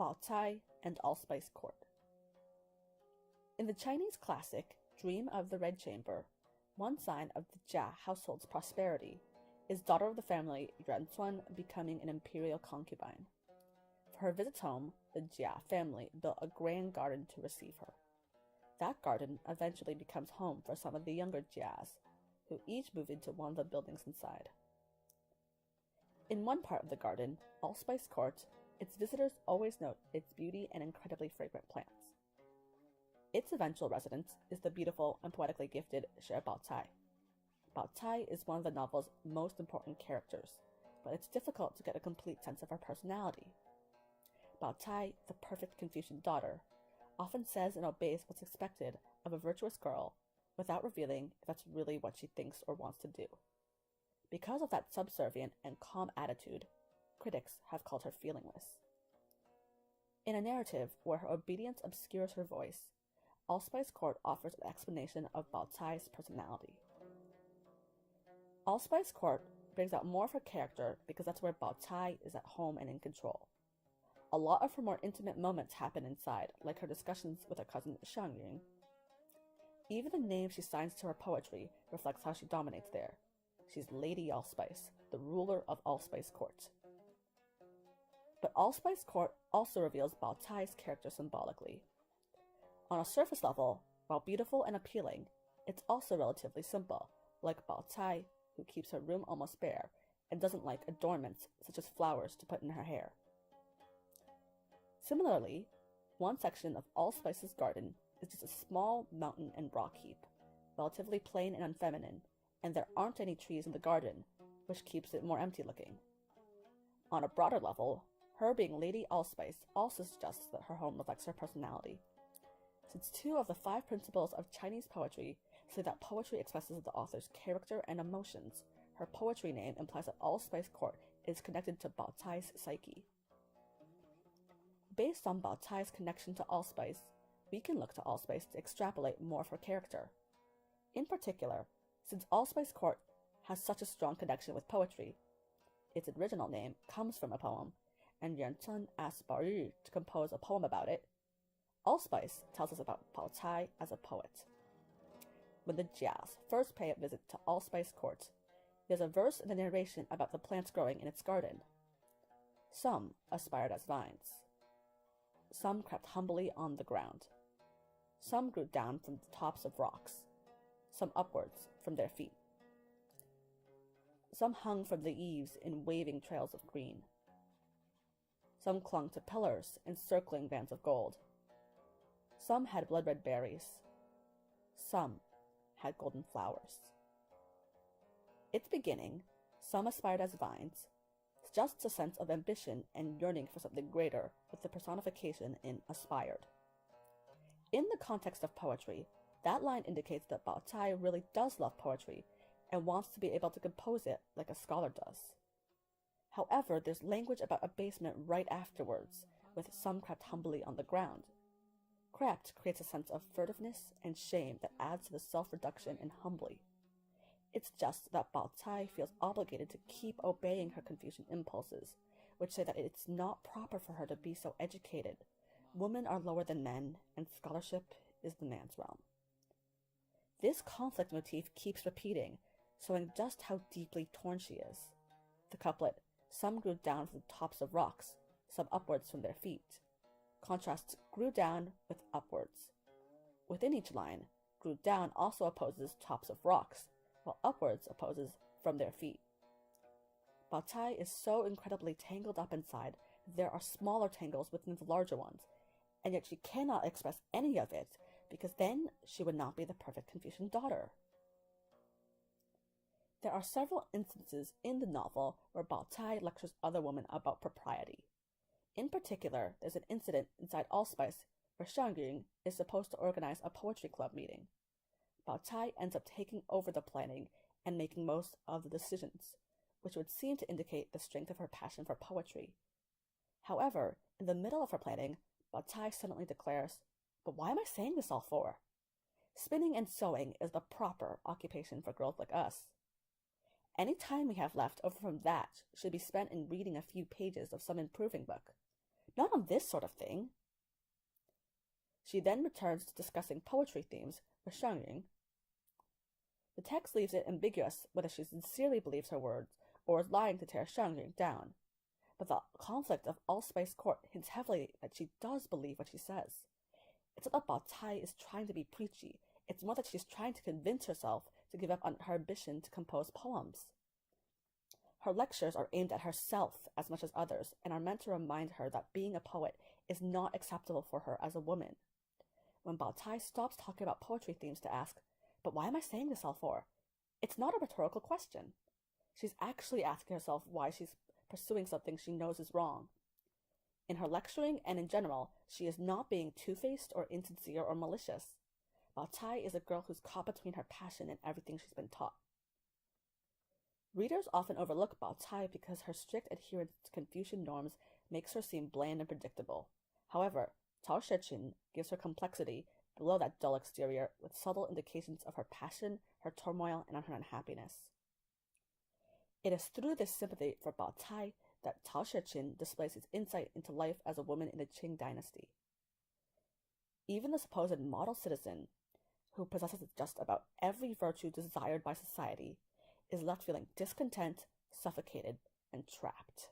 Baochai and Allspice Court. In the Chinese classic Dream of the Red Chamber, one sign of the Jia household's prosperity is daughter of the family Yuan becoming an imperial concubine. For her visits home, the Jia family built a grand garden to receive her. That garden eventually becomes home for some of the younger Jias, who each move into one of the buildings inside. In one part of the garden, Allspice Court, its visitors always note its beauty and incredibly fragrant plants. Its eventual residence is the beautiful and poetically gifted Baochai. Baochai is one of the novel's most important characters, but it's difficult to get a complete sense of her personality. Baochai, the perfect Confucian daughter, often says and obeys what's expected of a virtuous girl without revealing if that's really what she thinks or wants to do. Because of that subservient and calm attitude, critics have called her feelingless. In a narrative where her obedience obscures her voice, Allspice Court offers an explanation of Baochai's personality. Allspice Court brings out more of her character because that's where Baochai is at home and in control. A lot of her more intimate moments happen inside, like her discussions with her cousin Shangyun. Even the name she signs to her poetry reflects how she dominates there. She's Lady Allspice, the ruler of Allspice Court. But Allspice Court also reveals Baochai's character symbolically. On a surface level, while beautiful and appealing, it's also relatively simple, like Baochai, who keeps her room almost bare and doesn't like adornments such as flowers to put in her hair. Similarly, one section of Allspice's garden is just a small mountain and rock heap, relatively plain and unfeminine, and there aren't any trees in the garden, which keeps it more empty looking. On a broader level, her being Lady Allspice also suggests that her home reflects her personality. Since 2 of the 5 principles of Chinese poetry say that poetry expresses the author's character and emotions, her poetry name implies that Allspice Court is connected to Baochai's psyche. Based on Baochai's connection to Allspice, we can look to Allspice to extrapolate more of her character. In particular, since Allspice Court has such a strong connection with poetry, its original name comes from a poem, and Yuan asked Bao Yu to compose a poem about it. Allspice tells us about Baochai as a poet. When the Jias first pay a visit to Allspice Court, there's a verse in the narration about the plants growing in its garden. Some aspired as vines. Some crept humbly on the ground. Some grew down from the tops of rocks. Some upwards from their feet. Some hung from the eaves in waving trails of green. Some clung to pillars in circling bands of gold. Some had blood-red berries. Some had golden flowers. Its beginning, some aspired as vines, suggests a sense of ambition and yearning for something greater with the personification in aspired. In the context of poetry, that line indicates that Baochai really does love poetry and wants to be able to compose it like a scholar does. However, there's language about abasement right afterwards, with some crept humbly on the ground. Crept creates a sense of furtiveness and shame that adds to the self-reduction in humbly. It's just that Baochai feels obligated to keep obeying her Confucian impulses, which say that it's not proper for her to be so educated. Women are lower than men, and scholarship is the man's realm. This conflict motif keeps repeating, showing just how deeply torn she is. The couplet, "Some grew down from the tops of rocks, some upwards from their feet," contrasts grew down with upwards. Within each line, grew down also opposes tops of rocks, while upwards opposes from their feet. Baochai is so incredibly tangled up inside that there are smaller tangles within the larger ones, and yet she cannot express any of it, because then she would not be the perfect Confucian daughter. There are several instances in the novel where Baochai lectures other women about propriety. In particular, there's an incident inside Allspice where Shangyun is supposed to organize a poetry club meeting. Baochai ends up taking over the planning and making most of the decisions, which would seem to indicate the strength of her passion for poetry. However, in the middle of her planning, Baochai suddenly declares, "But why am I saying this all for? Spinning and sewing is the proper occupation for girls like us. Any time we have left over from that should be spent in reading a few pages of some improving book. Not on this sort of thing. She then returns to discussing poetry themes with Shang Ying. The text leaves it ambiguous whether she sincerely believes her words or is lying to tear Shang Ying down, but the conflict of Allspice Court hints heavily that she does believe what she says. It's not that Baochai is trying to be preachy, it's more that she's trying to convince herself to give up on her ambition to compose poems. Her lectures are aimed at herself as much as others and are meant to remind her that being a poet is not acceptable for her as a woman. When Baochai stops talking about poetry themes to ask, "But why am I saying this all for?" it's not a rhetorical question. She's actually asking herself why she's pursuing something she knows is wrong. In her lecturing and in general, she is not being two-faced or insincere or malicious. Baochai is a girl who's caught between her passion and everything she's been taught. Readers often overlook Baochai because her strict adherence to Confucian norms makes her seem bland and predictable. However, Cao Shiqun gives her complexity below that dull exterior with subtle indications of her passion, her turmoil, and her unhappiness. It is through this sympathy for Baochai that Cao Shiqun displays his insight into life as a woman in the Qing dynasty. Even the supposed model citizen, who possesses just about every virtue desired by society, is left feeling discontent, suffocated, and trapped.